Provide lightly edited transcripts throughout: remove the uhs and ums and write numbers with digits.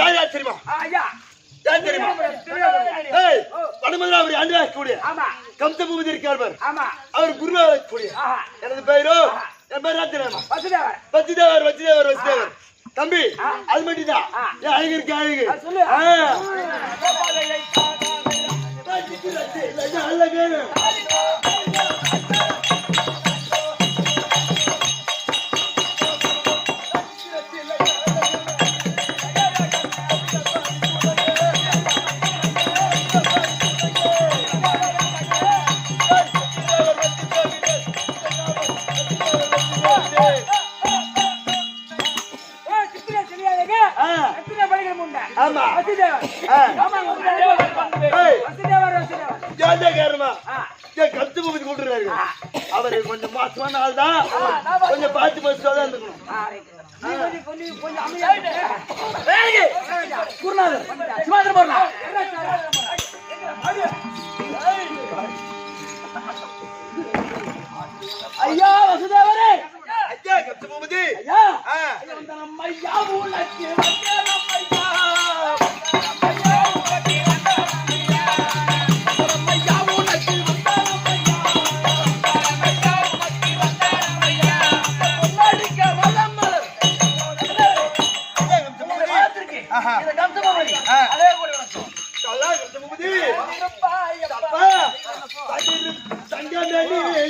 யார் யார் தெரியுமா? ஐயா யார் தெரியுமா? ஏய் வடமதுராபுரி ஆண்டா கூடிய ஆமா கம்ச பூபதி இருக்கார். ஆமா அவர் குருநாத கூடிய எனது பேரோ என் பேர் தெரியுமா? வசுதேவர் வசுதேவர் வசுதேவர் வசுதேவர். தம்பி அது மட்டும்தான் ஏன் அழகு இருக்கு அழகு சொல்லு அழகு ஆமா கத்து பூபதி கூட்டுறாரு. அவரு கொஞ்சம் மாசமான ஆள் தான், கொஞ்சம் பார்த்து மசுவா தான் இருக்கணும். ஐயா வசுதேவரே ஐயா கத்து பூபதி ஐயா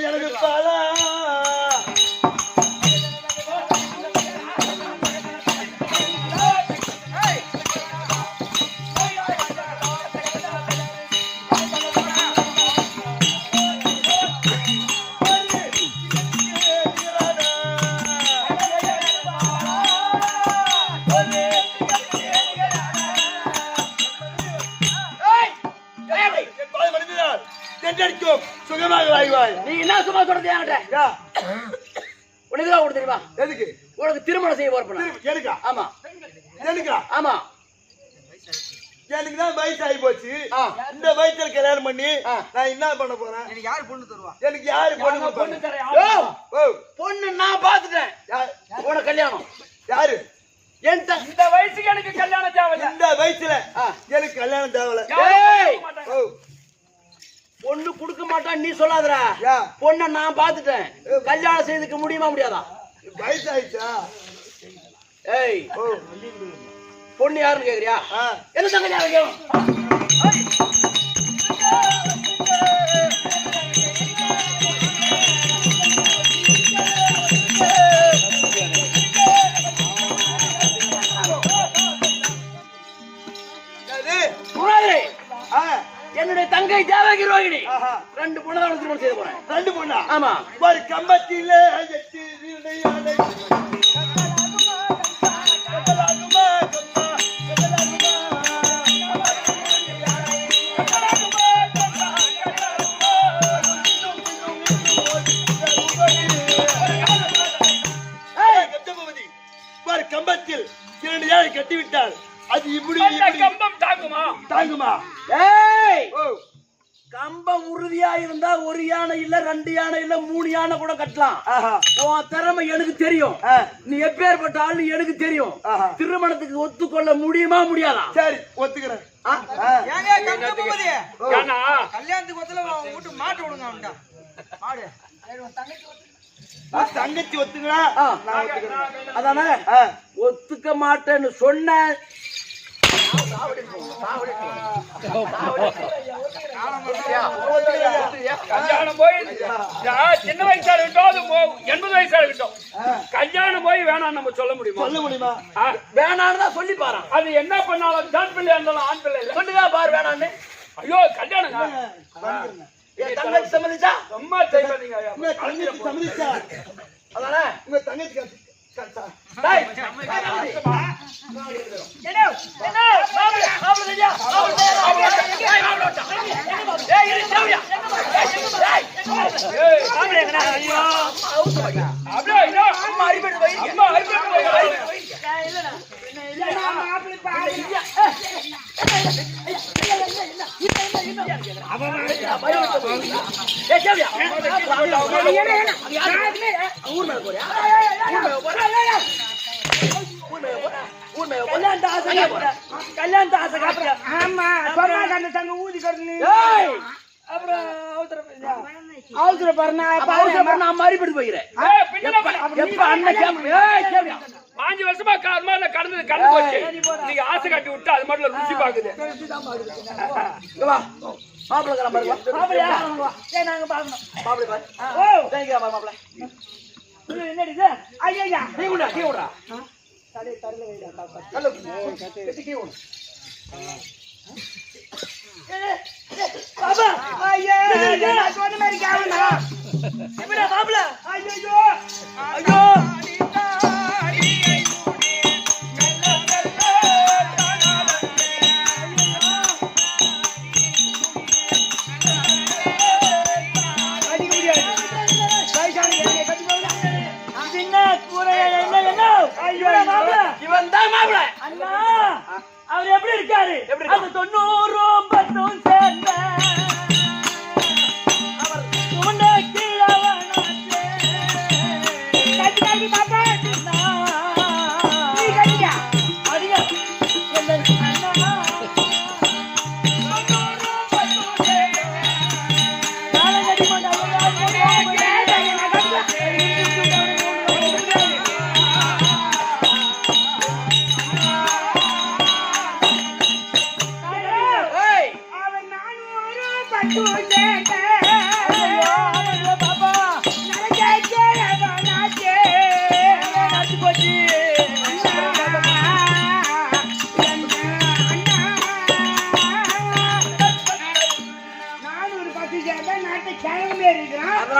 எனக்கு பாலா சுகமாக வாழ்வாய். நீ என்ன சும்மா சொல்றது என்கிட்ட? உனக்கு தான் தெரியுமா? எதுக்கு? உனக்கு திருமணம் செய்ய போறப்ப எனக்கா? ஆமா எனக்கா? ஆமா எனக்கு தான் வயசு ஆகி போச்சு. இந்த வயசுல கல்யாணம் பண்ணி நான் என்ன பண்ண போறேன்? எனக்கு யாரு பொண்ணு தருவா? எனக்கு யாரு பொண்ணு தரேன்? பொண்ணு நான் பாத்துட்டேன். உனக்கு கல்யாணம் யாரு? இந்த வயசுக்கு எனக்கு கல்யாணம் தேவையில்ல. இந்த வயசுல எனக்கு கல்யாணம் தேவையில்ல. பொண்ணு கொடுக்க மாட்டான் நீ சொல்லாதடா. பொண்ணை நான் பாத்துட்டேன். கல்யாணம் செய்துக்க முடியுமா முடியாதா? வயசு ஆயிடுச்சா? ஏய் பொண்ணு யாருன்னு கேக்குறியா? என்ன தங்க யாரும் என்னுடைய தங்கை தேவகி ரோகிணி 2 பொண்ணு தான் திருமணம் செய்ய போறேன். 2 பொண்ணா? ஆமா. ஒரு கம்பத்திலே கம்பத்தில் 2 யானை கட்டிவிட்டால் அது இப்படி கம்பம் தாங்குமா? தாங்குமா? ஏய் கம்பம் உறுதியா இருந்தா 1 யானை இல்ல 2 யானை இல்ல 3 யானை கூட கட்டலாம். உன் திறமை எனக்கு தெரியும். நீ எப்பேற்பட்ட ஆளு எனக்கு தெரியும். திருமணத்துக்கு ஒத்துக்கொள்ள முடியுமா முடியாதா? சரி ஒத்துக்கிறேன். கல்யாணத்துக்கு ஒத்துல வீட்டு மாட்டு விடுங்க அவன்டா. மாடு தங்கச்சி ஒத்துக்கிறா? அதானே ஒத்துக்க மாட்டேன்னு சொன்ன கல்யாணம் போய் சின்ன வயசா இருக்கட்டும் 80 வயசா இருக்கட்டும் கல்யாணம் போய் வேணாம் நம்ம சொல்ல முடியுமா? வேணான்னு தான் சொல்லி பாரு. அது என்ன பண்ணாலும் தான் பிள்ளையா இருந்தாலும் ஆண் பிள்ளை இல்லை சொல்லிதான் பாரு வேணான்னு. ஐயோ கல்யாணம் தங்கச்சி சம்மதிச்சா? ரொம்ப செய்வாதீங்க. தங்கச்சி சம்மதிச்சா? அதானே உங்க தங்கச்சி ஊர் கல்யாணத்தை ஆசை காட்டுற. கல்யாணத்தை ஆசை காட்டுற. ஆமா சொன்னா கண்ணு தங்க ஊதி கட்டு ஏய், அப்புறம் அவசர பாருண்ணா நான் மறுபடி போகிறேன். ஏய், பின்னால போடா. எப்ப அண்ணன் கேப்பா 5 வருஷமா கார்மால கடந்து போச்சு. நீங்க ஆசை காட்டி விட்டு அது மட்டும் ருசி பாக்குது. மாப்பிள்ள மாப்பிளையா ஏய் நாங்க பாக்கணும் ஓ மாப்பிள்ள இது என்னடி இது ஐயா டீ விடுறா தலை தரல வைடா ஹலோ டீ விடு பாபா ஐயா நான் சொன்ன மாதிரி கேவனா எப்படா மாப்பிள்ள ஐயோ ஐயோ அவர் எப்படி இருக்காரு அந்த 90 பத்தும் சேர்ந்த அவர் உனக்கு கட்டி பாப்பா நீ கட்டியா அடியா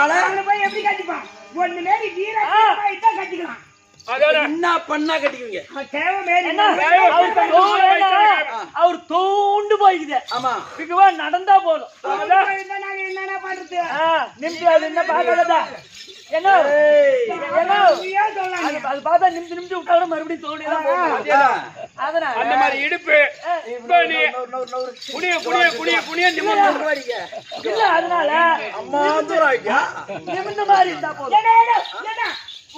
அண்ணா எப்படி கட்டிப்பான் ஒண்ணு மேரி வீரா கட்டிக்கலாம் என்ன பண்ணா கட்டிக்குவீங்க அவர் தோண்டு போய்க்குது ஆமா இதுவா நடந்தா போதும் என்ன பண்றது நிமிஷம் அது என்ன பாக்கலதா என்ன அது பார்த்தா நிமிஷம் விட்டாலும் மறுபடியும் தோண்டிதான் அதனால அந்த மாதிரி இடுப்பு இப்ப நீ குனிய இல்ல அதனால அம்மா தூராய்க்கா நிமிந்த மாதிரி இருந்தா போதும்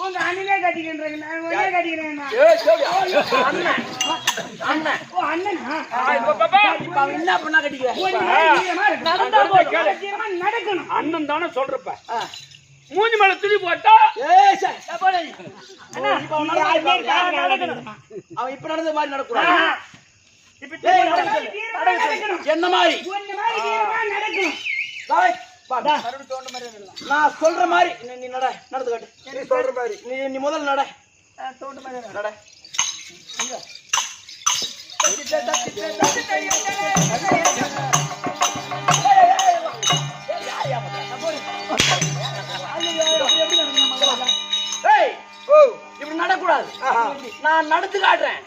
உங்க அண்ணனே கட்டிக்கின்றீங்க நான் ஒரே கட்டிக்கிறேன் அண்ணன் ஓ அண்ணனா இப்ப அவன் என்ன பண்ணா கட்டிக்கிறேன் நடந்தா போதும் நடக்கணும் அண்ணன் தானே சொல்றப்ப மூஞ்சி மேல துணி போட்டா அவன் இப்ப நடந்த மாதிரி நடக்கூடாது என்ன மாதிரி நான் சொல்ற மாதிரி நீ நடந்து காட்டு நீ சொல்ற மாதிரி நீ முதல்ல நட இப்படி நடக்கூடாது நான் நடந்து காட்டுறேன்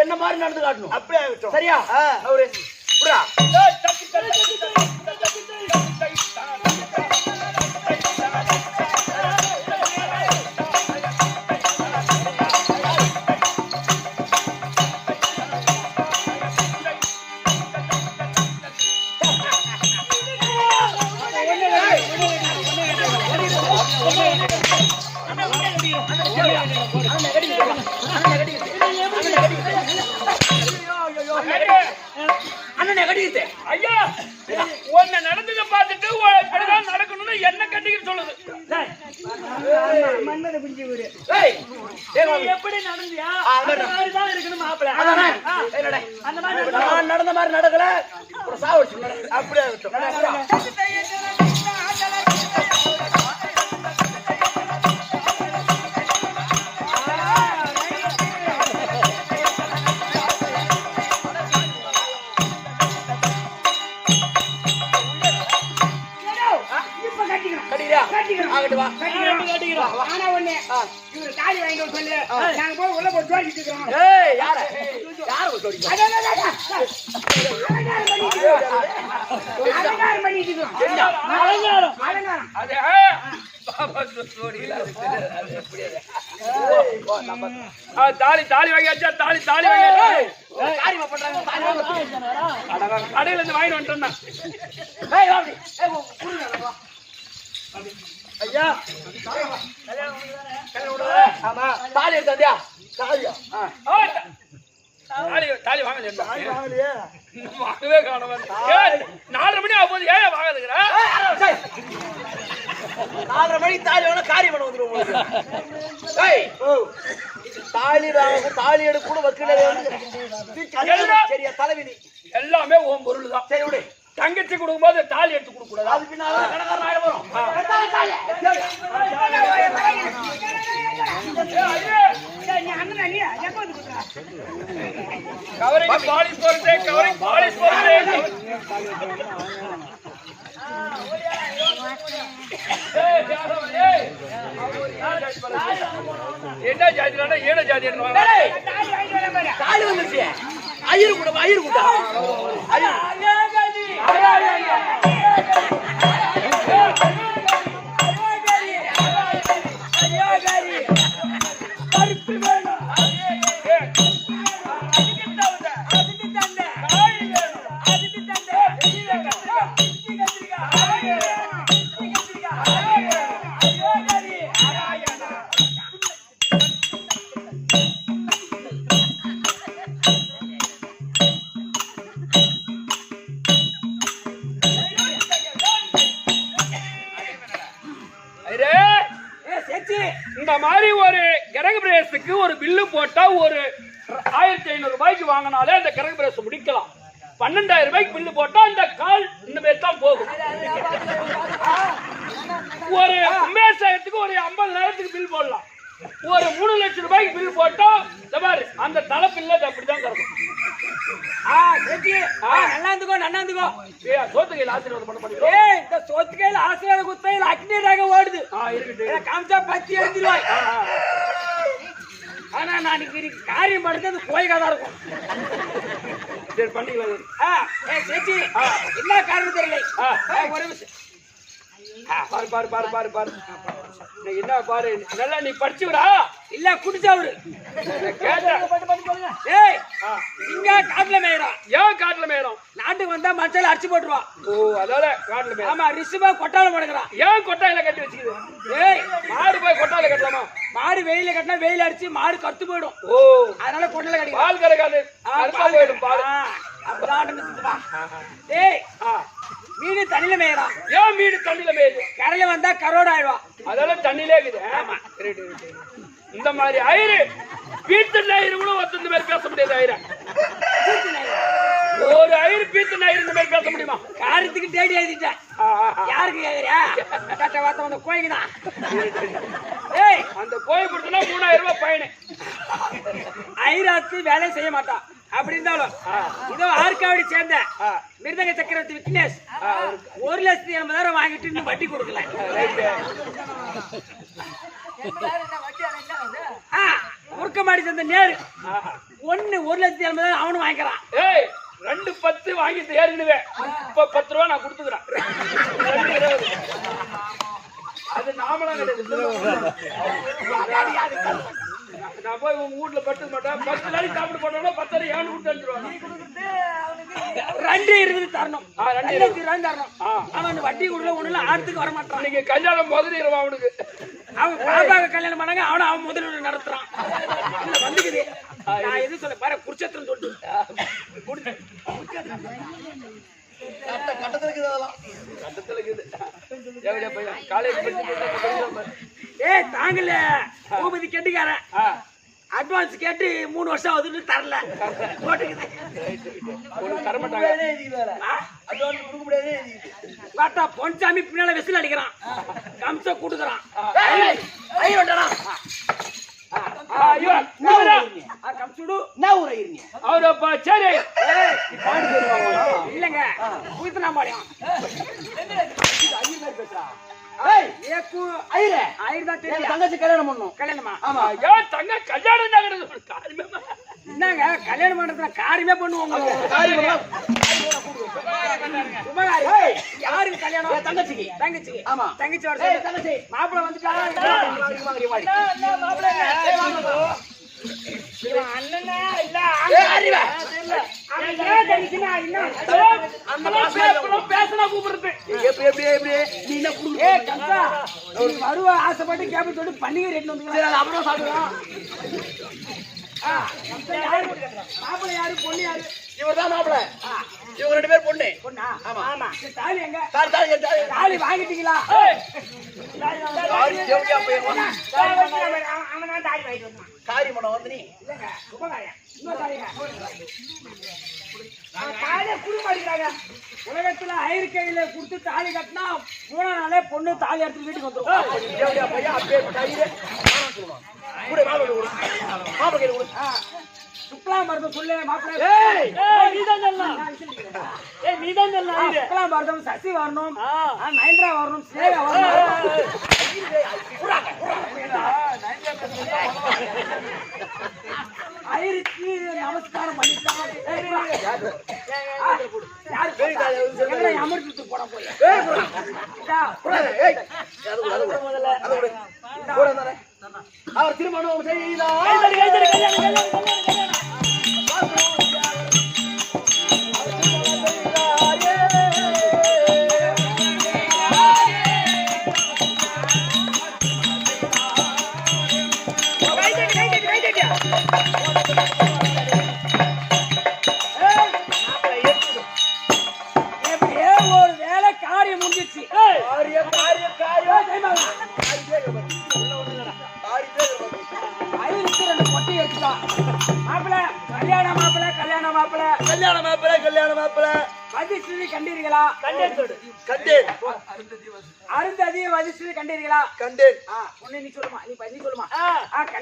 என்ன மாதிரி நடந்து காட்டணும் அப்படியே சரியா அவரு ஐயா உன்னை நடந்ததை பார்த்துட்டு இப்படிதான் நடக்கணும்னு என்ன கட்டிக்கிட்டு சொல்லுது எப்படி நடந்தியா அந்த மாதிரிதான் இருக்கணும் மாப்பிள்ள அந்த மாதிரி நடந்த மாதிரி நடக்கல அப்படியே தாலி வாங்கியாச்சா தாலி கடையில இருந்து வாங்கிட்டு வந்துட்டேன் ஐயா தாலி எடுத்தாந்தியா தாலியா தாலி வாங்கல வாங்கலையே வாங்கவே காணவன் 4:30 மணி ஆகும்போது ஏன் வாங்காதுங்கிற 4:30 மணிக்கு தாலி வேணா காரியம் பண்ண வந்துடும் உங்களுக்கு. தாலி வாங்க தாலி எடுக்க கூட வக்கீல சரியா தலைவிதி எல்லாமே உன் பொருள் தான். சரி விடு. தங்கச்சி கொடுக்கும்போது தாலி எடுத்து கொடுக்க கூடாது. அது பின்னால கணக்காரன் ஆயிட போறோம். கவரிங் பாலிஷ் போடுறதே கவரிங் பாலிஷ் போடுறதே என்ன ஜாதினா ஏன ஜாதி தாலி வந்துருச்சு. ஐயர் கூட ஐயர் கூட இந்த மாதிரி ஒரு கிரக பிரவேசத்துக்கு ஒரு பில்லு போட்டா ஒரு 1500 ரூபாய்க்கு வாங்கினாலே அந்த கிரக பிரவேசம் முடிக்கலாம். 12,000 ரூபாய்க்கு பில்லு போட்டா அந்த கால் இந்த மாதிரி தான் போகும். ஒரு கும்பேசத்துக்கு ஒரு 50,000க்கு பில் போடலாம். ஒரு 3 லட்சம் ரூபாய்க்கு பில் போட்டா அந்த தலைப்பில்ல அப்படிதான் கிடக்கும். நன்னாந்துக்கோ சோத்துக்கையில் ஆசீர்வாதம் பண்ண பண்ணி இந்த சொத்துக்கையில் ஆசீர்வாதம் குத்தையில் அக்னியாக ஓடுது. காமிச்சா பத்தி எடுத்துருவாய். ஆனா நான் இன்னைக்கு காரியம் படுத்தது கோயிக்காதான் இருக்கும். சரி பண்ணிக்கலாம். சேச்சி என்ன காரணம் தெரியல. ஒரு விஷயம் பாரு பாரு பாரு பாரு பாரு என்ன பாரு நல்லா நீ படிச்சுடா இல்ல குடிச்சவரு இங்க காட்டுல மேயிடும். ஏன் காட்டுல மேயிடும்? நாட்டுக்கு வந்தா மஞ்சள் அடிச்சு போட்டுருவான். ஓ அதனால காட்டுல மேயிடும். ஆமா ரிஷபா கொட்டால போடுறான். ஏன் கொட்டாயில கட்டி வச்சுக்குது? மாடு போய் கொட்டாயில கட்டலாமா? மாடு வெயில கட்டினா வெயில் அடிச்சு மாடு கத்து போயிடும். ஓ அதனால கொட்டாயில கட்டி பால் கறக்காது போயிடும் பால். மீன் தண்ணியில மேயிடும். ஏன் மீன் தண்ணியில மேயுது? கரையில வந்தா கரோட ஆயிடுவான். அதெல்லாம் தண்ணியிலே இருக்குது. ஆமா இந்த மாதிரி ஆயிரு பீத்து நாயிரு கூட ஒருத்தர் இந்த மாதிரி பேச முடியாது. ஆயிரம் ஒரு ஆயிரம் பீத்து நாயிரு இந்த மாதிரி பேச முடியுமா? காரியத்துக்கு தேடி எழுதிட்டேன். யாருக்கு கேக்குறியா? கட்ட வார்த்தை அந்த கோயிலுக்கு தான். அந்த கோயில் கொடுத்தனா 3000 ரூபாய் பயனு. ஐராத்து வேலை செய்ய மாட்டான். அப்படி இருந்தாலும் இதோ ஆர்காவடி சேர்ந்த மிருதங்க சக்கரவர்த்தி விக்னேஷ் 1,80,000 வாங்கிட்டு இன்னும் வட்டி கொடுக்கல. முறுக்கமாடி சேர்ந்த நேரு 1,80,000 அவனு வாங்கிக்கிறான். 2 10 வாங்கிட்டு ஏறிடுவேன். இப்ப 10 ரூபா நான் கொடுத்துக்கிறேன். அது நாமலாம் கிடையாது. நான் போய் உங்க வீட்டுல பட்டு மாட்டேன். 10 நாளைக்கு சாப்பிட்டு போட்டோம்னா 10 ஏன் விட்டு அனுப்பிடுவாங்க. 2,20 தரணும். 2,20 தரணும். அவன் வட்டி கொடுக்கல ஒண்ணுல ஆட்டுக்கு வர மாட்டான். இன்னைக்கு கல்யாணம் முதலிடுவான் அவனுக்கு. அவன் பாப்பாவை கல்யாணம் பண்ணாங்க. அவன் முதலில் நடத்துறான். வந்துக்குது. நான் எது சொல்ல பாரு குடிச்சத்துல சொல்லிட்டு தாங்கல பூபதி கேட்டுக்காரன் அட்வான்ஸ் கேட்டு 3 வருஷம் ஆகுதுன்னு தரல. பொன்சாமி பின்னால வெசில் அடிக்கிறான். கம்ச கூட்டுக்கிறான். இல்லங்க தங்கச்சி கல்யாணம் பண்ணும். கல்யாணமா? ஆமா. தங்க கல்யாணம் என்னங்க கல்யாணம் பண்றதுல காரியமே பண்ணுவாங்க. யாருக்கு கல்யாணம்? தங்கச்சிக்கு. தங்கச்சிக்கு. ஆமா தங்கச்சி வர தங்கச்சி மாப்பிள்ளை வந்துட்டா. அண்ணனா இல்ல ஆசைப்பட்டு கேபிள் சொல்லி பண்டிகை ரேட் வந்து அப்புறம் சாப்பிடுவோம். மாப்பிள்ளை யாரு பொண்ணு யாரு? இவர்தான் மாப்பிள்ளை. இவங்க 2 பேர் பொண்ணு. பொண்ணா? ஆமா. ஆமா. சரி, தாலி எங்க? தாலி தாலி வாங்கிட்டீங்களா? தேவடியா போயிருவான். அவன் தான் தாலி வாங்கிட்டு வந்தான். காரியமனம் வந்து நீ இல்லங்க, உபகாரியம். இன்னொரு தாலிங்க. தாலியை குடும்ப அடிக்கிறாங்க. உலகத்துல ஐயர்கையில கொடுத்து தாலி கட்டினா 3ஆம் நாளே பொண்ணு தாலி எடுத்து வீட்டுக்கு வந்துடும். தேவடியா பையா அப்பே கையில சொல்லுவான். கூட மாப்பிள்ளை கையில கொடு. சுக்லா மருதம் சொல்லு மாப்பிள்ளை. நீதான் சொல்லலாம். நீதான் சொல்லலாம். சுக்லா மருதம் சசி வரணும், நயன்தரா வரணும், ஸ்னேகா வரணும். ஐயருக்கு நமஸ்காரம் பண்ணிட்டாங்க. அமிர்தத்துக்கு போட போய் அவர் திருமணம் செய்தார். ஒரு வேலை காரியம் முடிஞ்சிச்சு. ஐயருக்கு 2 பொட்டி எடுத்துட்டா. மாப்பிள்ளை கல்யாண மாப்பிள்ளை கல்யாண மாப்பிள்ளை கல்யாண மாப்பிள்ளை கல்யாண மாப்பிள்ளை வதிஸ்ரீ கண்டீர்களா? கண்டேன் அருந்ததி வதிஸ்ரீ கண்டீர்களா? கண்டேன். பொண்ணு நீ சொல்லுமா, நீ சொல்லுமா.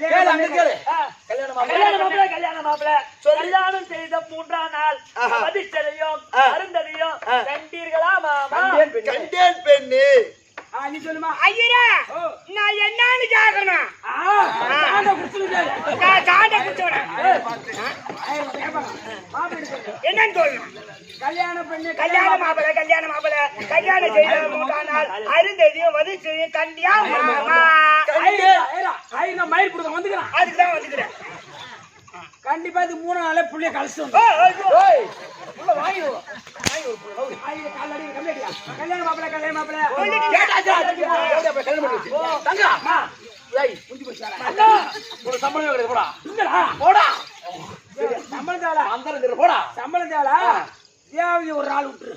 கேளு, அங்க கேளு. கல்யாண மாப்பிள்ளை கல்யாண மாப்பிள்ளை கல்யாணம் செய்த 3ஆம் நாள் வதிஷ்டரையும் அருந்ததியும் கண்டீர்களா மாமா? கண்டேன் பெண்ணு. நீ சொல்லுமா. ஐயரே, நான் என்னன்னு கேட்கணும்? சாண்ட குடிச்சுடு. நான் சாண்ட குடிச்சவன. மாப்பிள்ளை சொல்லு. என்னன்னு சொல்லணும்? கல்யாண பெண்ணு கல்யாண மாப்பிள்ளை கல்யாணம் செய்த 3ஆம் நாள் அருந்ததியும் வதிஷ்டரையும் கண்டியா மாமா? மயிர் கொடுக்க வந்துக்கிறான். அதுக்குதான் வந்துக்கிறேன். கண்டிப்பா இது 3ஆம் நாளே புள்ளிய கழிச்சு கல்யாண மாப்பிள்ளை கல்யாண மாப்பிள்ளை சம்பளம் கிடையாது. போடா போடா சம்பளம் தேவை. அந்த போடா சம்பளம் தேவை. ஏதாவது ஒரு நாள் விட்டுரு.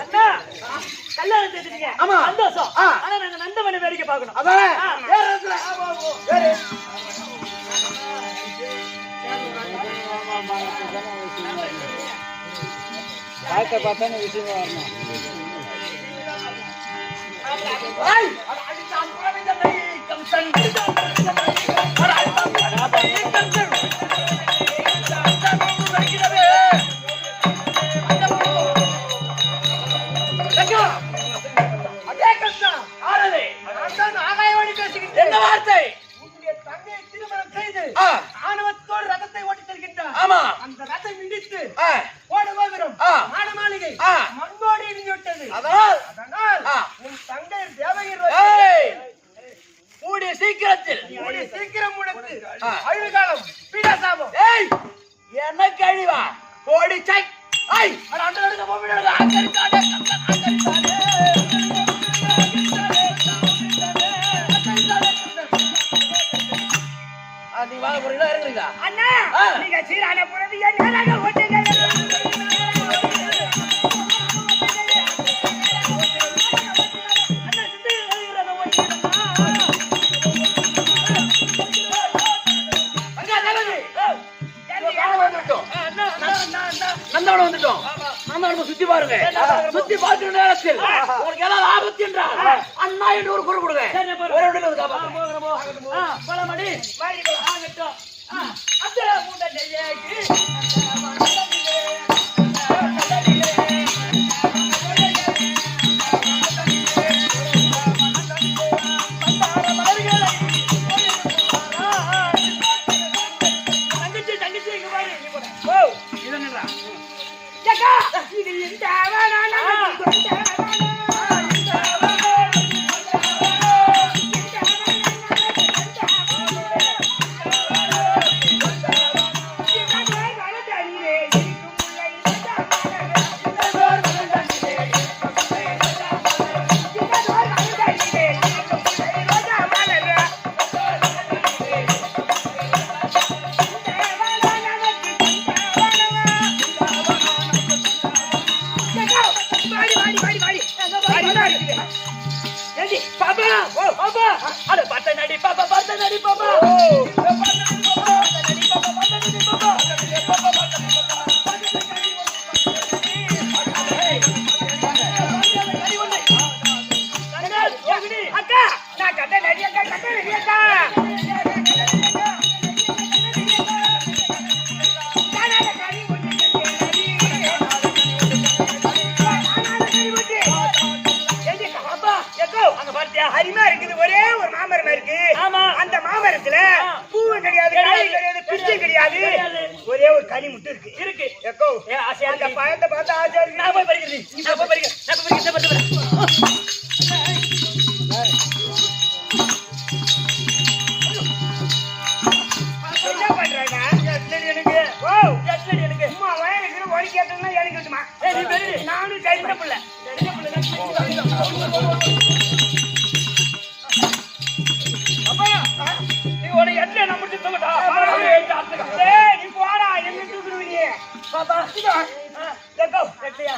அண்ணா கல்யாணம் செய்துட்டீங்க. ஆமா. சந்தோஷம். ஆனா நாங்க நந்தவனை வேடிக்கை பார்க்கணும். அதானே பார்த்தானே விஷயமா வரணும். என்ன வார்த்தை? உன்னுடைய தங்கையை திருமணம் செய்து ஆணவத்தோடு ரதத்தை ஓட்டி செல்கின்றார். ஆமா. அந்த ரதம் இடித்து ஆ. ஓட கோபுரம் ஆ. மாட மாளிகை ஆ. மண்ணோடு இடிந்து விட்டது. அதனால் அதனால் உன் தங்கை தேவகிரி ஏய், கூடிய சீக்கிரத்தில் சீக்கிரம் உனக்கு ஆயுள் காலம் பீடாசாபம். ஏய், என்ன கழிவா கோடி சை. ஐ அட அந்த நடுங்க போவிடுங்க. அங்கரிக்காடே நீ வாங்க போறீங்களா இறங்குறீங்களா? அண்ணா நீங்க சீரான புறவி நேராக ஓட்டுங்க. நந்தவனம் வந்துட்டோம். நந்தவனம் சுத்தி பாருங்க. சுத்தி பார்க்கிற நேரத்தில் உனக்கு ஏதாவது ஆபத்து என்றால் அண்ணா என்று ஒரு குரல் கொடுங்க. ஒரு இடத்துல காப்பாங்க. பழமடி ஆகட்டும். அந்த மூட்டை தங்கச்சி இங்க பாரு. இது என்னடா? இது இந்த அவனான இருக்குது ஏண்டி பாப்பா பாப்பா அட பத்த நடி பாப்பா பத்த நடி பாப்பா அக்கா நான் கட்ட நடி அக்கா கட்ட நடி அக்கா அருமையா இருக்குது ஒரே ஒரு மாமரம் இருக்கு அந்த மாமரத்துல பூவும் கிடையாது காயும் கிடையாது பிச்சும் கிடையாது ஒரே ஒரு கனி முட்டு இருக்கு இருக்கு எக்கோ அந்த பழத்தை பார்த்து ஆசையா இருக்கு நான் போய் பறிக்கிறது நான் போய் பறிக்கிறேன் என்ன பண்றாங்க எனக்கு ஓ எனக்கு அம்மா வயலுக்கு ஒடி கேட்டா எனக்கு விட்டுமா நீ பெரிய நானும் கைவிட பிள்ளை நீ ஒரு எட்ல நம்ம முடிச்சு தூக்கட்டா நீ போடா என்ன தூக்குறீங்க பாப்பா எக்கோ எட்லையா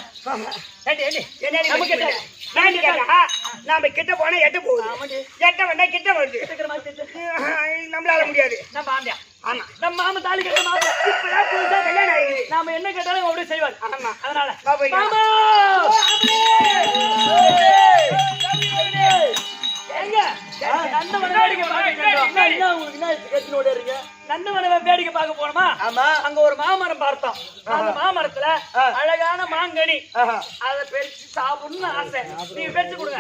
நாம கிட்ட போனா எட்ட போகுது எட்ட வந்தா கிட்ட வருது நம்மளால முடியாது நம்ம ஆம்பியா ஆமா நம்ம மாமா தாலி கட்ட மாமா இப்பதான் புதுசா கல்யாணம் ஆயிடுது நாம என்ன கேட்டாலும் அப்படியே செய்வார் ஆமா அதனால பாப்பா மாமா எங்க நந்தவன வேடிக்கை பார்க்க போனோமா அங்க ஒரு மாமரம் பார்த்தோம் அந்த மாமரத்துல அழகான மாங்கனி அத பெருச்சு சாப்பிடணும்னு ஆசை நீங்க பெருச்சு கொடுங்க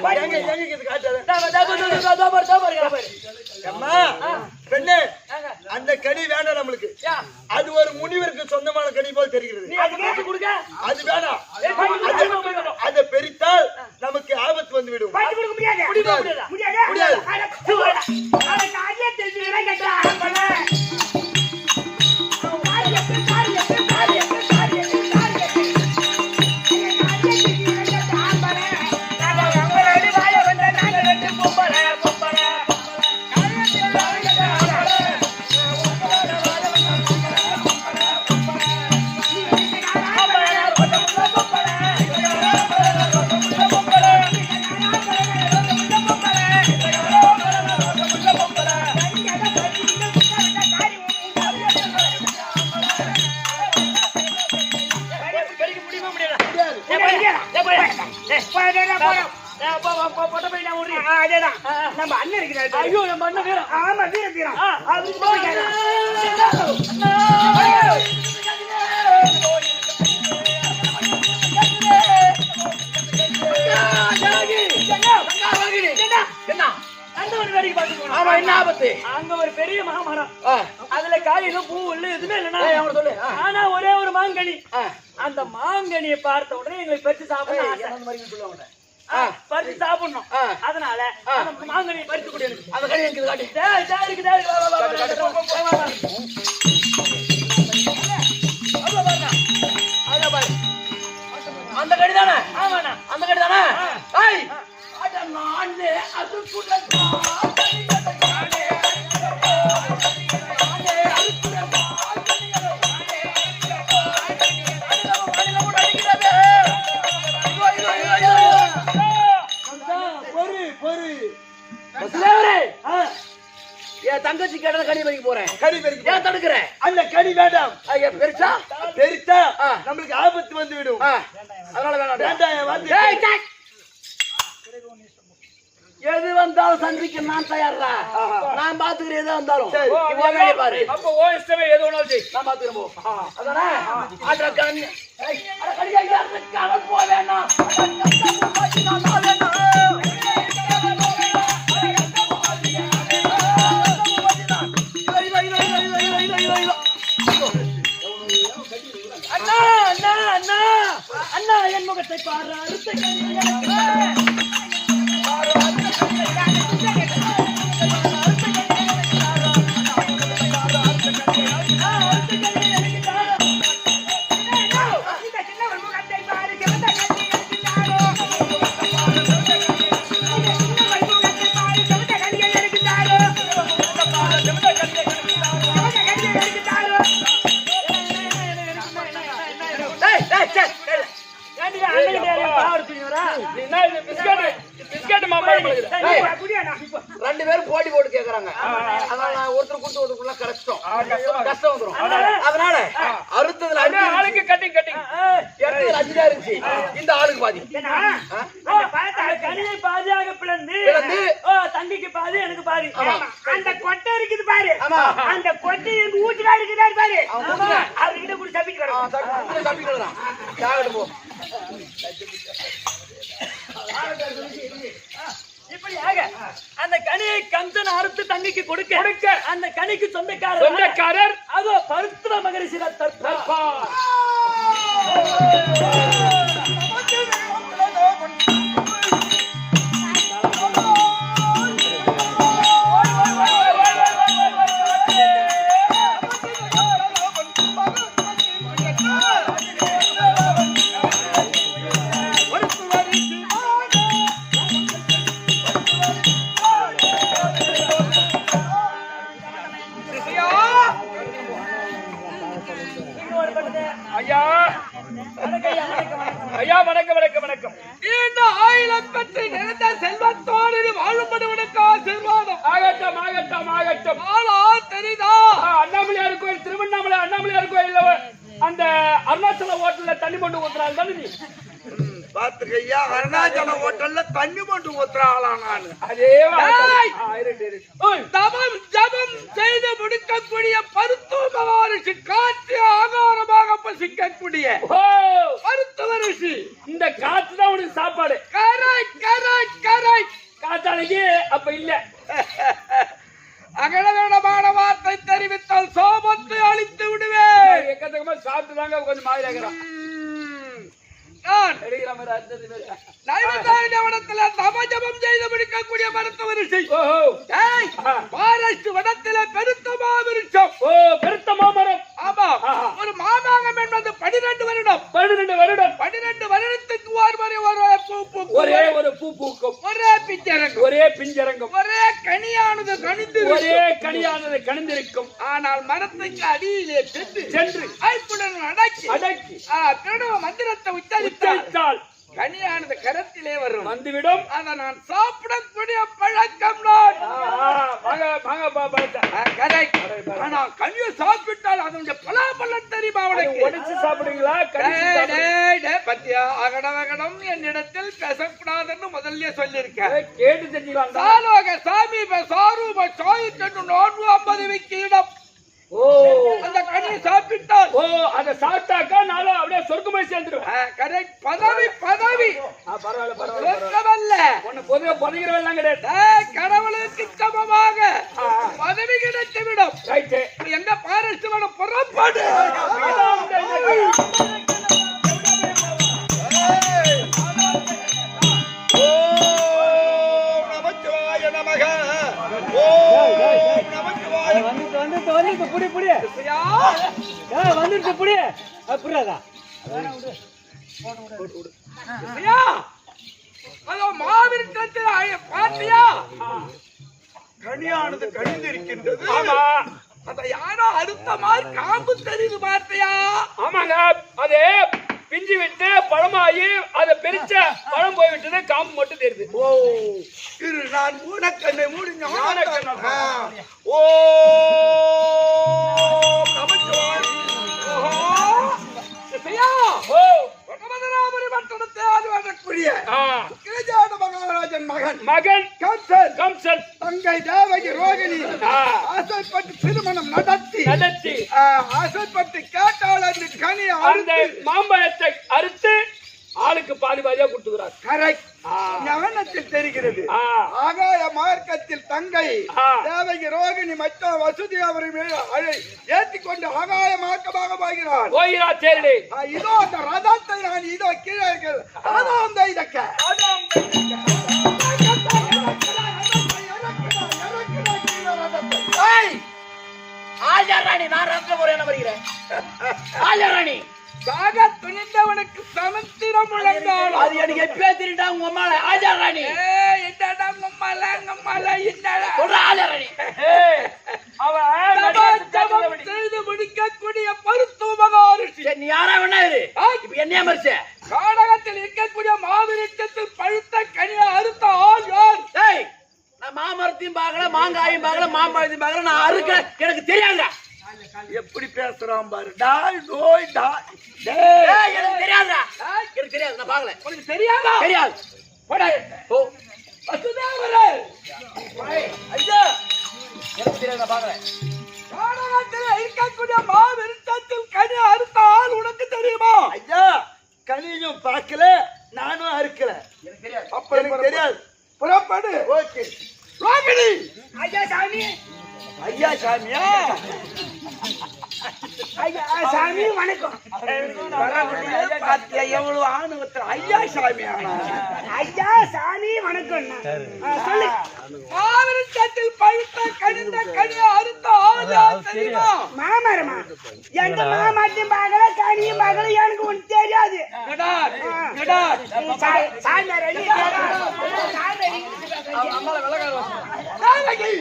அந்த கனி வேண்டாம் நம்மளுக்கு அது ஒரு முனிவருக்கு சொந்தமான கனி போல் தெரிகிறது நீ அது பெருச்சு கொடுங்க அது வேணாம் அதை பெரித்தால் நமக்கு ஆபத்து வந்து விடும் முடியாது நம்ம அண்ணன் இருக்கிறாரு ஐயோ நம்ம அண்ணன் வீரம் ஆமா வீரம் வீரம் அங்க ஒரு பெரிய மாமரம் அதுல காயிலும் பூ இல்ல எதுவுமே இல்லைன்னா ஆனா ஒரே ஒரு மாங்கனி அந்த மாங்கனியை பார்த்த உடனே எங்களுக்கு பறிச்சு சாப்பிடணும் பறிச்சு சாப்பிடணும் அதனால அந்த மாங்கனியை பறிச்சு கொடு எனக்கு அந்த கனி எனக்கு காட்டி அந்த கடி தானே ஆமாண்ணா அந்த கடி தானே நானே அது கூட தங்கச்சி கேட்ட கனி பறிக்க போறேன் கனி பறிக்க ஏன் தடுக்கிறேன் அந்த கனி வேண்டாம் பெருசா பெருத்தா நம்மளுக்கு ஆபத்து வந்து விடும் அதனால வேணாம் வேண்டாம் எது வந்தாலும் சந்திக்க நான் தயாரா நான் பாத்துக்கிறேன் எது வந்தாலும் பாரு அப்ப ஓ இஷ்டமே எது ஒண்ணாலும் செய் நான் பாத்துக்கிறேன் போ அதானே ஆட்ற கண்ணு அட கடியா யாரு கால போ வேணாம் அண்ணா அண்ணா அண்ணா அண்ணா என் முகத்தை பாரு அடுத்த என்ன இது பிஸ்கட் மாமா ரெண்டு பேரும் போட்டி போட்டு கேக்குறாங்க. அதனால நான் ஒருத்தர் கொடுத்து ஒருத்தருக்குள்ள கஷ்டம் வந்துரும். அதனால அறுத்ததுல ஆளுக்கு கட்டிங் எடுத்ததுல 5 இருந்துச்சு. இந்த ஆளுக்கு பாதி. கனியை பாதியாக பிளந்து தங்கிக்கு பாதி எனக்கு பாதி. அந்த கொட்டை இருக்குது பாரு, அந்த கொட்டை எங்க வீட்டுக்காரர் இருக்கிறாரு பாரு, அவர்கிட்ட கூட தப்பிக்கலாம். யாரு போ இப்படியாக அந்த கனியை கஞ்சன் அறுத்து தங்கிக்கு கொடுக்க அந்த கனிக்கு சொந்தக்காரர் அதோ பருத்துவ மகரிஷி தற்பார். ஐயா வணக்கம். இந்த ஆயிரம் பெற்று நினைத்த செல்வத்தோடு வாழும்படுவனுக்கு ஆசீர்வாதம் ஆகட்டும். ஆளா தெரியுதா? அண்ணாமலையார் கோயில், திருவண்ணாமலை அண்ணாமலையார் கோயில்ல அந்த அருணாச்சல ஹோட்டல்ல தண்ணி கொண்டு ஊத்துறாங்க தானே நீ? பாத்துக்கையா, அருணாச்சல ஹோட்டல்ல தண்ணி கொண்டு ஊத்துறாங்களா? நானு அதே தவம் ஜபம் செய்து முடிக்கக்கூடிய பருத்துவ மகரிஷி, காற்று ஆகாரமாக பசிக்கக்கூடிய பருத்துவ ரிஷி. இந்த காத்து தான் உனக்கு சாப்பாடு. கரை காத்தாலைக்கு அப்ப இல்ல. அகலகடமான வார்த்தை தெரிவித்தால் சோபத்தை அழித்து விடுவேன். எக்கத்தக்கமா சாப்பிட்டு தாங்க கொஞ்சம் மாதிரி ஆகிறான். நைவத்தாரிடத்துல தவஜபம் செய்து முடிக்கக்கூடிய மருத்துவ ரிஷி. வனத்தில பெருத்த மாவிருச்சம். பெருத்த மாமரம். ஆமா, ஒரு மாமாங்கம் என்பது 12 வருடம். 12 வருடத்துக்கு ஒரே ஒரு பூ பூக்கும், ஒரே பிஞ்சரங்கம், ஒரே கனியானது கனிந்திருக்கும். ஆனால் மரத்துக்கு அடியிலே சென்று ஐப்புடன் அடக்கி பிரணவ மந்திரத்தை உச்சரித்தால் கனியானது கரத்திலே வரும், வந்துவிடும். அதை நான் சாப்பிடக்கூடிய பழக்கம் நான். ஆனால் கனியை சாப்பிட்டால் அதனுடைய பலாபலன் தெரியுமா அவனுக்கு? உடைச்சு சாப்பிடுங்களா? பத்தியா அகடம் என்னிடத்தில் பேசக்கூடாதுன்னு முதல்ல சொல்லியிருக்கேன். கேட்டு தெரிஞ்சுக்கலாம். சாலோக சாமீப சாரூப சாயிட்டு 50 இடம். அந்த கனியை சாப்பிட்டால் அதை சாப்பிட்டாக்கா நானும் அப்படியே சொர்க்கமாய் சேர்ந்துருவேன். கரெக்ட். பதவி சொர்க்கமல்ல, ஒண்ணு பொதுவா புதைக்கிறவெல்லாம் கிடையாது. கடவுளுக்கு சமமாக பதவி கிடைத்துவிடும். எங்க பாரஸ்ட் வேணும் புறப்பாடு. வந்துட்டு புடி புரியாதா? மாவிருக்கத்தில் பாத்தியா கனியானது கனிந்திருக்கின்றது. அத யாரோ அடுத்த மாதிரி காம்பு தெரியுது பார்த்தியா? ஆமாங்க, அது பிஞ்சு விட்டு பழமாயி அதை பிரிச்ச பழம் போய்விட்டது, காம்பு மட்டும் தெரியுது. இரு, நான் மூணக்கண்ணை மூடி ஓ மகன் கம்சன் தங்கை தேவகி ரோகிணி ஆசைப்பட்டு திருமணம் நடத்தி ஆசைப்பட்டு கேட்டாள். கனி அந்த மாம்பழத்தை அறுத்து ஆளுக்கு பாதி பாதியா கொடுத்துக்கிறார். கரெக்ட். ஞானத்தில் தெரிகிறது. ஆகாய மார்க்கத்தில் தங்கை தேவகி ரோகிணி மற்ற வசதி அவரை ஏற்றிக்கொண்டு ஆகாய மார்க்கமாக போகிறார். சரி, இதோ அந்த ரதத்தை நான் இதோ கீழே ரதம் இதக்க ஆஜாராணி, நான் ரத்ன முறையான வருகிறேன். ஆஜாராணி சாக துணிந்தவனுக்கு சமத்திரம் முழங்கால். அது எனக்கு எப்பே தெரியுதா? உங்க அம்மால ஆஜாராணி என்னடா உங்கம்மால என்னடா சொல்ற ஆஜாராணி. செய்து முடிக்கக்கூடிய பருத்துவ மகரிஷி. நீ யாரா வேணா இரு, இப்ப என்னைய மரிச்ச காடகத்தில் இருக்கக்கூடிய மாவிருட்சத்தில் பழுத்த கனியை அறுத்த ஆள் யார்? டேய், நான் மாமரத்தையும் பார்க்கல, மாங்காயும் பார்க்கல, மாம்பழத்தையும் பார்க்கல, நான் அறுக்க எனக்கு தெரியாதுடா. எப்படி பேசுறான் பாரு. டாய் டோய் டாய். டேய், எனக்கு தெரியாதுடா. எனக்கு தெரியாது, நான் பார்க்கல. உனக்கு தெரியாதா? தெரியாது. போடா. ஓ, வசுதேவரே, ஐயா, எனக்கு தெரியாது, நான் பார்க்கல. காடகத்தில் இருக்கக்கூடிய மாவிருட்சத்தில் கனியை அறுத்த ஆள் உனக்கு தெரியுமா? ஐயா கனியும் பார்க்கல, நானும் அறுக்கல. எனக்கு தெரியாது. அப்ப எனக்கு தெரியாது. புறப்படு. ஓகே. ரோகிணி, ஐயா சாமி, ஐயா சாமியா? ஐயா சாமி வணக்கம். பாத்தியா எவ்வளவு ஆணவத்துல ஐயா சாமியானா? ஐயா சாமி வணக்கம். சொல்லு. மாவிருட்சத்தில் பழுத்த கனிந்த கனியை அறுத்த ஆள் யார் தெரியுமா? மாமரமா? எந்த மாமரத்தையும் பார்க்கல, கனியும் பார்க்கல, எனக்கு ஒண்ணு தெரியாது. Qatar, Qatar. நாயகி,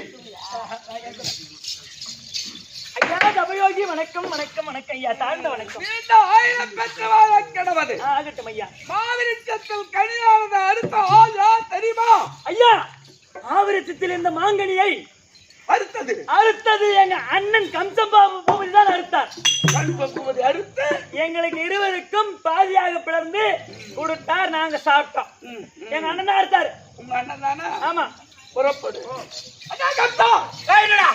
ஐயா தபயோகி வணக்கம் வணக்கம் வணக்கம் ஐயா, தாழ்ந்த வணக்கம். நீண்ட ஆயிரம் பெற்றவாழ கிடவது. ஆகட்டும் ஐயா. மாவிருட்சத்தில் கனியானது அறுத்த ஆள் யார் தெரியுமா? ஐயா, ஆவிரத்தில் இந்த மாங்கனியை அறுத்தது எங்க அண்ணன் கம்சபாபு பூமியில் தான் அறுத்தார். கண்பகுவதை அறுத்து எங்களுக்கு இருவருக்கும் பாதியாக பிளர்ந்து கொடுத்தார், நாங்க சாப்பிட்டோம். எங்க அண்ணன் தான் அறுத்தாரு. உங்க அண்ணன் தானே? ஆமா. புறப்படு. அண்ணா கம்சா, என்னடா?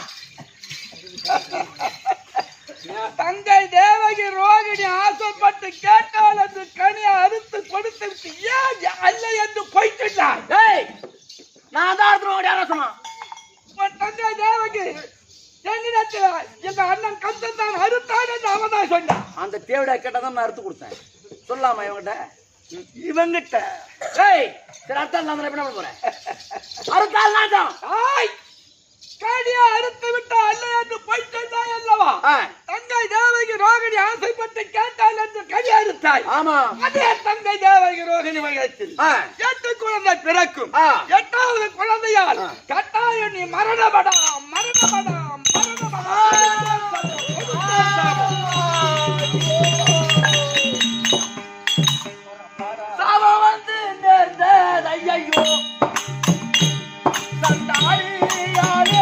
தங்கை தேவகி ரோகிணி ஆசைப்பட்டு கேட்டால் அந்த கனியை அறுத்து கொடுத்து விட்டு ஏன் அல்ல என்று போய்விட்டார். டேய், நான் தான் அறுத்துறோம். யாரா சொன்னா? உன் தங்கை தேவகி என்னிடத்தில் எங்க அண்ணன் கம்சன் தான் அறுத்தான் என்று அவன் தான் சொன்னான். அந்த தேவடா கேட்டதான் நான் அறுத்து கொடுத்தேன். சொல்லாமா இவங்கிட்ட? இவங்கிட்ட. டேய், சரி அறுத்தால் நான் என்ன பண்ண போறேன்? அறுத்தால் நான் தான். ஆய், கனியை அறுத்து விட்ட அல்ல என்று போய்விட்டாய் அல்லவா? தங்கை தேவகி ரோகிணி ஆசைப்பட்டு கேட்டால் என்று கனி அறுத்தாய். ஆமா. அதே தங்கை தேவகி ரோகிணி வயத்தில் 8 குழந்தை பிறக்கும். 8வது குழந்தையால் கட்டாயம் நீ மரணப்படாம், மரணப்படாம், மரணப்படாம். சாபம் வந்து நேர்ந்தது ஐயையோ, சண்டாளியாரே.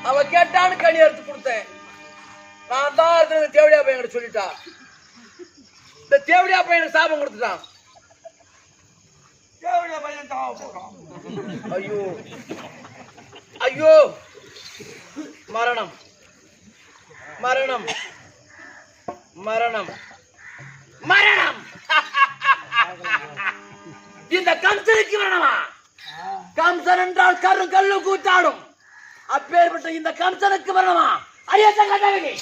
அவ கேட்டான்னு கனி எடுத்து கொடுத்தேன். நான் தான் இருந்தது. தேவடியா பையன் சொல்லிட்டா. இந்த தேவடியா பையனுக்கு சாபம் கொடுத்துட்டான். தேவடியா பையன் தாவ போறான். ஐயோ ஐயோ, மரணம் மரணம் மரணம் மரணம். இந்த கம்சனுக்கு மரணமா? கம்சன் என்றால் கரு கல்லு கூத்தாடும். அப்பேற்பட்ட இந்த கம்சனுக்கு மரணமா? ஐயா தங்கி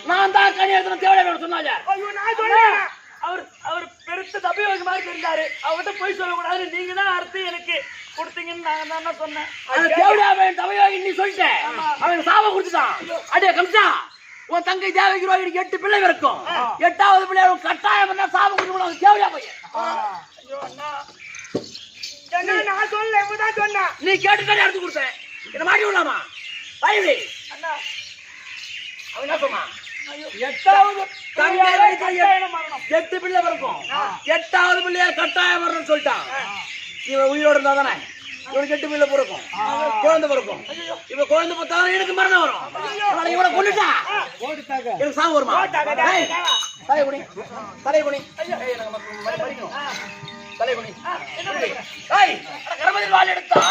நான் தான் கனி எடுத்து தேவையான சொன்னாங்க. அவர் பெருத்த தபயோகி மாதிரி தெரிஞ்சாரு. அவர்கிட்ட போய் சொல்லக்கூடாது, நீங்க தான் அறுத்து எனக்கு கொடுத்தீங்கன்னு நான் தான் சொன்னேன். தபயோகி நீ சொல்லிட்டேன். அவன் சாபம் கொடுத்துட்டான். அடே கம்சா, உன் தங்கை தேவகி ரோகிணிக்கு 8 பிள்ளை இருக்கும். 8வது பிள்ளை கட்டாயம் பண்ணா சாபம் கொடுத்து தேவையா பையன். நான் சொல்ல இப்பதான் சொன்னா நீ கேட்டு எடுத்து கொடுத்தேன். என்ன மாட்டி விடலாமா? பயவி அவன் என்ன சொன்னான்? 8வது தங்கை 8 பிள்ளை பிறக்கும். 8வது பிள்ளையா கட்டாயம் வரணும்னு சொல்லிட்டான். இவன் உயிரோடு இருந்தா தானே இவனுக்கு 8 பிள்ளை பிறக்கும், குழந்தை பிறக்கும். இவன் குழந்தை பார்த்தாலும் எனக்கு மரணம் வரும். இவனை கொண்டுட்டா எனக்கு சாவு வருமா? தலை குனி, தலை குனி. மறிக்கணும். தலை குனி. கரமதில் வாள் எடுத்தான்.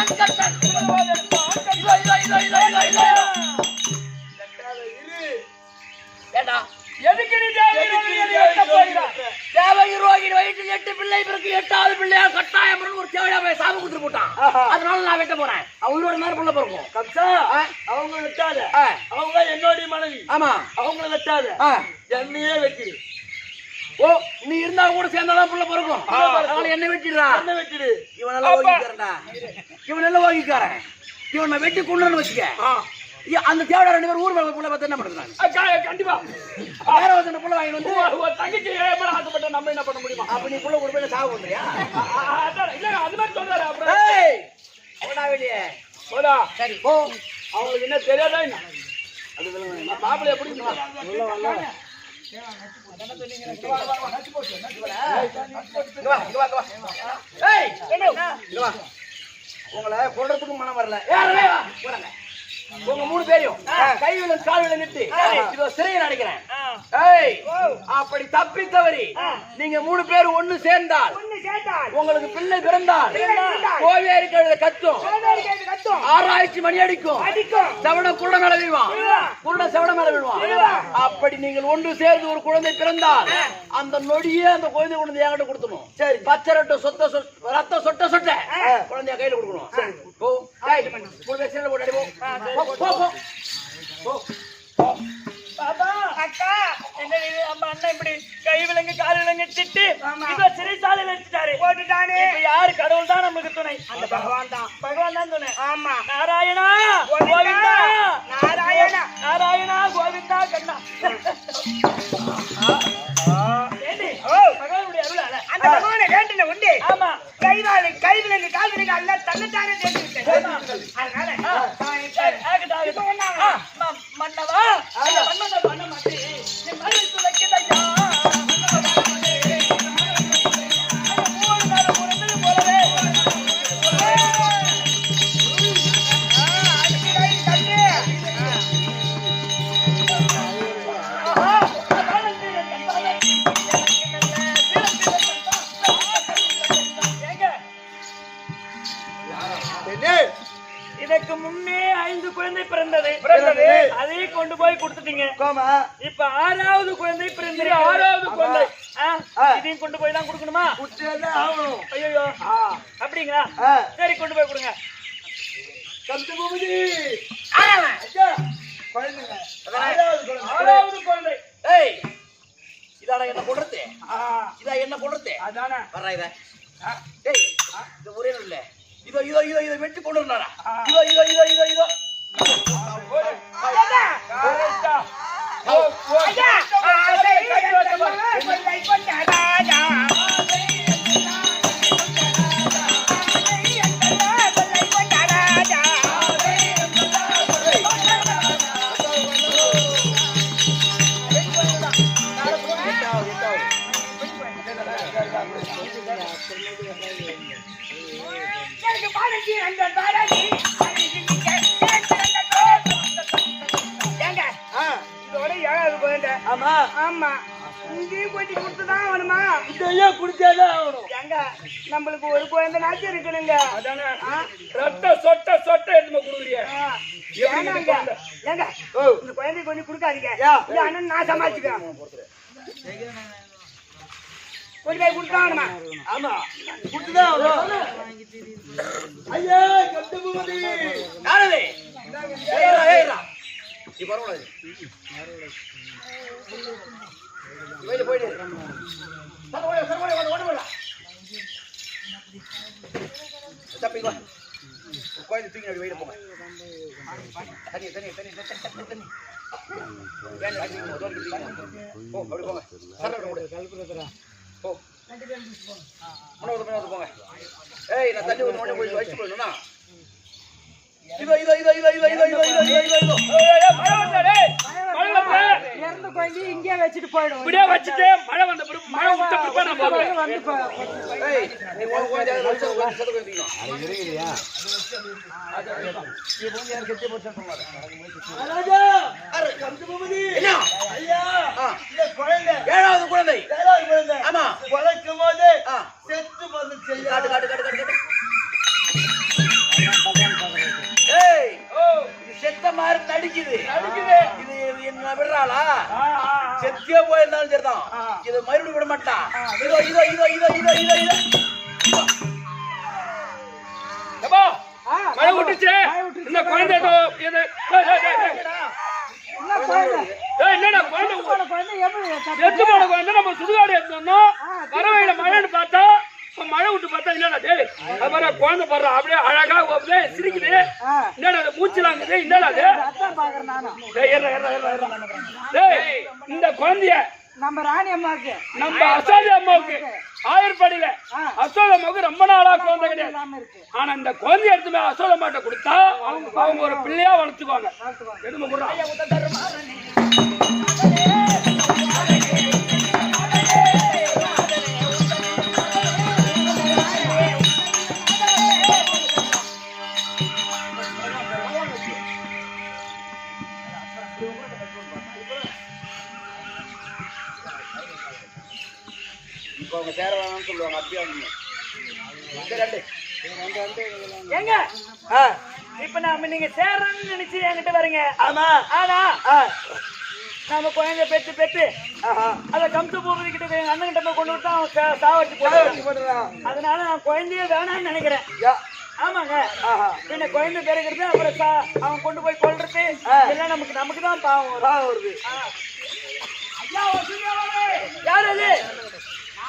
ஏண்டா எதுக்கு நீ தேவகி ரோகிணியை வெட்ட போகிறாய்? தேவகி ரோகிணி வயிற்றில் 8 பிள்ளை பிறகு 8வது பிள்ளையா கட்டாயம் ஒரு தேவையா போய் சாமி கொடுத்துட்டு போட்டான். அதனால நான் வெட்ட போறேன். அவங்களோட நேரம் புள்ள பிறக்கும். கம்சா அவங்க வெட்டாத. அவங்க என்னோட மனைவி. ஆமா அவங்கள வெட்டாத. என்னையே வெட்டிடு. ஓ நீ இருந்தா கூட சேர்ந்தாதான் புள்ள பிறக்கும். அதனால என்ன வெட்டிடுறா? என்ன வெட்டிடு? இவனெல்லாம் ஓகிக்காரன்டா. இவனெல்லாம் ஓகிக்காரன். இவன் நான் வெட்டி கொண்டுன்னு வச்சுக்க. அந்த தேவடா 2 பேர் ஊர் புள்ள பார்த்து என்ன பண்றாங்க? கண்டிப்பா வேற ஒருத்தன புள்ள வாங்கி வந்து தங்கச்சி ஏப்பட ஆசைப்பட்ட நம்ம என்ன பண்ண முடியுமா? அப்ப நீ புள்ள ஒரு பேர் சாவு பண்றியா? இல்ல அது மாதிரி சொல்றாரு. அப்புறம் ஏய் ஓடா வெளியே போடா. சரி போ. அவங்களுக்கு என்ன தெரியாதா என்ன? அது மாப்பிள்ளை எப்படி உள்ள வாங்க. ஏய் இங்க வா. உங்களை கொல்றதுக்கு மனம் வரல. ஏறவே வா போறாங்க. உங்க 3 பேரையும் கைவில கால்வில நிறுத்தி இதோ சிறையில் அடைக்கிறேன். ஏய் அப்படி தப்பி தவறி நீங்க 3 பேர் ஒண்ணு சேர்ந்தால் உங்களுக்கு பிள்ளை பிறந்தால் கோவேரி கழுத கத்தும், ஆராய்ச்சி மணி அடிக்கும், செவன குருட மேல விழுவான், குருட செவன மேல விழுவான். அப்படி நீங்கள் ஒன்று சேர்ந்து ஒரு குழந்தை பிறந்தால் அந்த நொடியே அந்த குழந்தை கொண்டு என்கிட்ட கொடுத்துணும். சரி பச்சை ரத்தம் சொட்ட சொட்ட குழந்தைய கையில கொடுக்கணும். போ டேய் 3 பேர் சேர்ந்து போட்டு அடி போ. பாபா அக்கா என்ன நம்ம அண்ணன் இப்படி கை விலங்கு கால் விலங்கு திட்டு இத சிறைச்சாலையில வச்சுட்டாரு போட்டுட்டானே. இப்ப யாரு? கடவுள் தான் நமக்கு துணை. அந்த பகவான் தான் துணை. ஆமா நாராயணா கோவிந்தா நாராயணா கோவிந்தா கண்ணா. பகவானுடைய அருளால அந்த பகவானை வேண்டின உண்டு. ஆமா கைவிலங்கு கால்விலங்கு அல்ல தன்னைத்தானே தேர்ந்தெடுத்தேன். அதனால மன்னவா பண்ண மாட்டேன். என் மனசு துளைக்குதையா இதற்கு முன்னே 5 குழந்தை பிறந்தது. அதை கொண்டு போய் கொடுத்துட்டீங்க. இப்ப 6வது குழந்தை பிறந்தது. 6வது குழந்தை இதையும் கொண்டு போய் தான் கொடுக்கணுமா? ஐயோ அப்படிங்களா? சரி கொண்டு போய் கொடுங்க. ஆறாவது குழந்தை. ஏய் இதாடா என்ன கொல்றது? இதா என்ன கொல்றது? அதானே வர்றா இத. டேய் இது ஒரே இல்ல. இதோ வெட்டி கொண்டு வந்தாரா? இதோ இதோட 7வது குழந்தை. ஆமா இங்கேயும் கொட்டி கொடுத்துதான் ஆகணுமா? குடிச்சாதான் ஆகணும். எங்க நம்மளுக்கு ஒரு குழந்தை நாச்சும் இருக்கணுங்க. ரத்த சொட்ட சொட்ட எடுத்து கொடுக்குறியா? ஏங்க இந்த குழந்தை கொஞ்சம் கொடுக்காதீங்க. அண்ணன் நான் சமாளிச்சுக்கிறேன். கொண்டு போய் கொடுத்தாங்கம்மா. ஆமா குடிச்சுதான் ஆகணும். ஐயா கட்டுபூதி யாரது? ஏய்ரா நீ பரவாயில்லை. இவங்க போயிடு. சர்வோட ஓடுடா. தப்பி வா. கோயில தூக்கி அப்படி வெயில போங்க. தண்ணி. ஏன் அடி ஓடுறீங்க? போ அப்படி போங்க. சர்வோட ஓடு. கல்புறதரா. போ. மனோட போங்க. ஏய் நான் தண்ணி ஊத்தி போய் வச்சு போறேனா? இதோ இறந்து கோயில இங்கே வச்சுட்டு போயிடும். இப்படியே வச்சுட்டு மழை வந்த பிறகு மழை விட்ட பிறகு நான் போறேன். ஏய் நீ ஓடி சத்தம் கேட்டீங்க. அது இருக்குறியா? நீ போய் யார் கெட்டி போச்சு சொன்னாரு. ராஜா அரே கட்டுபூதி என்ன? ஐயா இந்த குழந்தை 7வது குழந்தை. ஆமா வளர்க்கும்போது செத்து வந்து செய்ய காட்டு. ஏய் இது செத்த மாதிரி நடிக்குது. இது என்ன விடுறாளா? செத்தே போயிருந்தாலும் சரிதான் இதை மறுபடியும் விட மாட்டான். இதோ இதோ இதோ இதோ இதோ இதோ இதோ எப்பா மழை விட்டுச்சு இந்த குழந்தை என்னடா குழந்தை செத்து போன குழந்தை நம்ம சுடுகாடு எடுத்தோம்னா வரவையில மழைன்னு பார்த்தா மழை விட்டு பார்த்தா என்னடா டேய் அது மாதிரி குழந்தை பாடுறா அப்படியே அழகா அப்படியே சிரிக்குது என்னடா மூச்சுலாங்குது என்னடா இந்த குழந்தைய நம்ம ராணி அம்மாவுக்கு நம்ம அசோதி அம்மாவுக்கு ஆயர்படியில அசோத அம்மாவுக்கு ரொம்ப நாளா குழந்தை கிடையாது. ஆனா இந்த குழந்தைய எடுத்து அசோத அம்மாட்ட கொடுத்தா அவங்க ஒரு பிள்ளையா வளர்த்துக்குவாங்க. எதுவும் அவங்க சேர வேணாம்னு சொல்லுவாங்க. அப்படியே ஏங்க இப்ப நாம நீங்க சேரணும்னு நினைச்சு என்கிட்ட வரீங்க. ஆமா. ஆனா நாம குழந்தை பெற்று அத கம்ச பூபதி கிட்ட எங்க அண்ணன் கிட்ட போய் கொண்டு விட்டு அவன் சாவடிச்சு போடுறான். அதனால நான் குழந்தைய வேணாம்னு நினைக்கிறேன். ஆமாங்க. பின்ன குழந்தை பிறகுறது அப்புறம் அவன் கொண்டு போய் கொள்றது எல்லாம் நமக்கு தான் பாவம் வருது. யார் அது?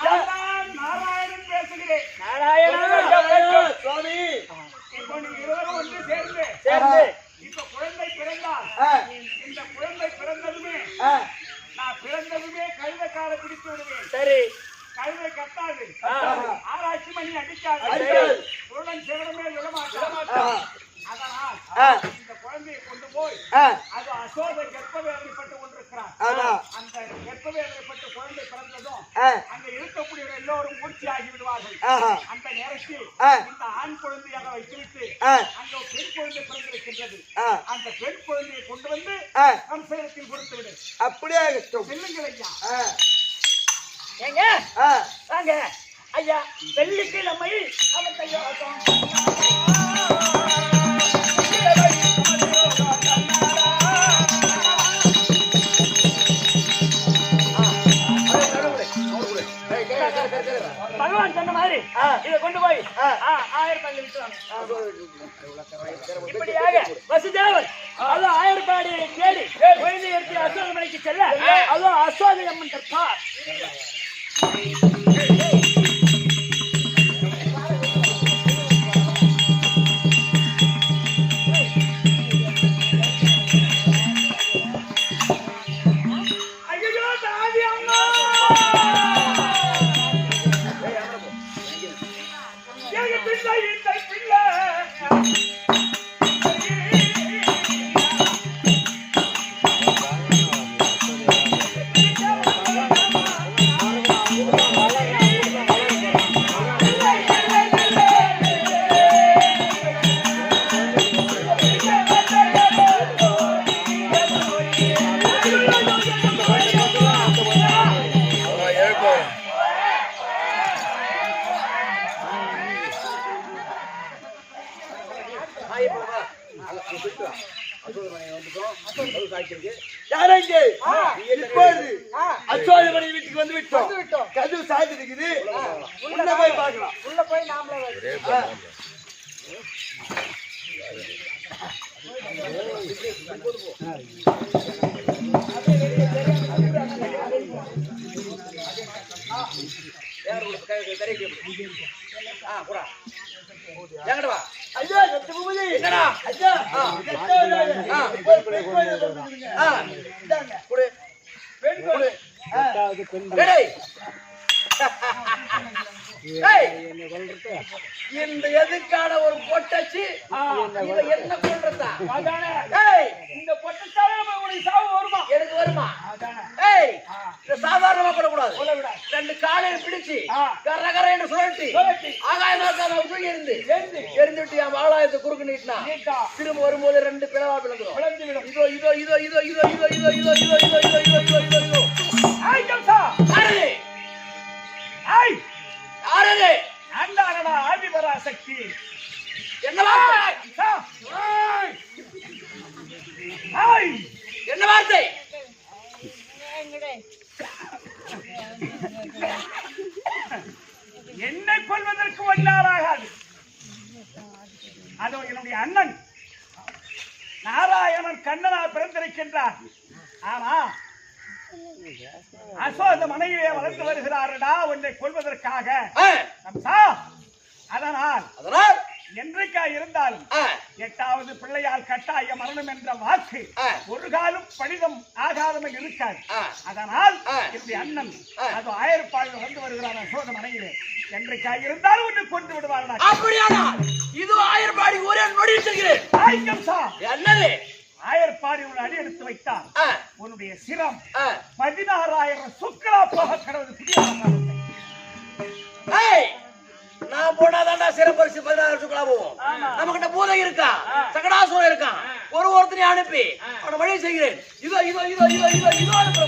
நாராயணன் பேசுகிறேன். நாராயணன் சுவாமி. இப்போ நீங்க இருவரும் ஒன்று சேர்ந்து இப்ப குழந்தை பிறந்தால் இந்த குழந்தை பிறந்ததுமே நான் பிறந்ததுமே கழுதை காலை பிடித்து விடுவேன். சரி. கழுதை கத்தாது, ஆராய்ச்சி மணி அடிக்காது, குருடன் சிவனமே விடமாட்டான். அதனால் இந்த குழந்தையை கொண்டு போய் அது அசோத கர்ப்ப வேதனைப்பட்டு கொண்டிருக்கிறார். அந்த கர்ப்ப வேதனைப்பட்டு குழந்தை பிறந்ததும் அங்க இருக்கக்கூடிய எல்லோரும் மூர்ச்சி ஆகி விடுவார்கள். அந்த நேரத்தில் இந்த ஆண் குழந்தையாக வைத்துவிட்டு அங்க பெண் குழந்தை பிறந்திருக்கின்றது. அந்த பெண் குழந்தையை கொண்டு வந்து கம்சகத்தில் கொடுத்து விடு. அப்படியே செல்லுங்கள் ஐயா. ஏங்க வாங்க ஐயா. வெள்ளிக்கிழமை பகவான் சொன்ன மாதிரி இதை கொண்டு போய் 1000 ரூபாய் விட்டுவாங்க. இப்படியாக வசுதேவர் அதுவும் 1000 ரூபாயை தேடி குழந்தை எடுத்து அசோகமலைக்கு செல்ல அதுவும் அசோதை அம்மன் தற்பார். அசோதமணி வீட்டுக்கு வந்து விட்டோம். கதவு சாய்ந்து இருக்குது. உள்ள போய் பார்க்கலாம். உள்ள போய் நாமளே ஐயா என்னடா ஐயா இந்த எதுக்கான ஒரு பொட்டச்சு என்ன கொள்றதா இந்த பொட்டச்சால உனக்கு சாவு வருமா? எனக்கு வருமா? சாதாரணமா கொள்ளக்கூடாது. ரெண்டு காலையில் பிடிச்சு கர என்று சொல்லிட்டு ஆகாயமாக இருந்து எரிந்துட்டு என் வாழாயத்தை குறுக்கு நீட்டினா திரும்ப வரும்போது ரெண்டு பிளவா பிளந்துடும். இதோ இதோ இதோ இதோ இதோ இதோ இதோ இதோ இதோ இதோ இதோ இதோ இதோ இதோ ஆதிபராசக்தி என்ன வார்த்தை? என்னை கொல்வதற்கு ஒன்றாராகாது. அதோ என்னுடைய அண்ணன் நாராயணன் கண்ணனால் பிறந்திருக்கின்றார். ஆனா அசோக மனைவியே வளர்ந்து வருகிறாரடா உன்னை கொல்வதற்காக. அதனால் என்றைக்கா இருந்தாலும் 8வது பிள்ளையால் கட்டாய மரணம் என்ற வாக்கு ஒரு காலம் பணிதம் ஆகாதமல் இருக்காது. அதனால் என்னுடைய அண்ணன் அது ஆயர்பாடியில் வந்து வருகிறார் அசோக மனைவிலே. என்றைக்கா இருந்தாலும் ஒன்று கொண்டு விடுவார். அப்படியானால் இது ஆயர்பாடி ஒரே நொடி சொல்கிறேன். என்னது ஆயர்பாடி உள்ள அடி எடுத்து வைத்தார் உன்னுடைய சிரம் 16,000 சுக்களா போக கடவுள். நான் போனாதான்டா சிறப்பரிசு 16 சுக்களா போவோம். நமக்கிட்ட பூதம் இருக்கா, சகடாசுரம் இருக்கான். ஒருத்தனையும் அனுப்பி அவனை வழி செய்கிறேன். இதோ இதோ இதோ இதோ இதோ இதோ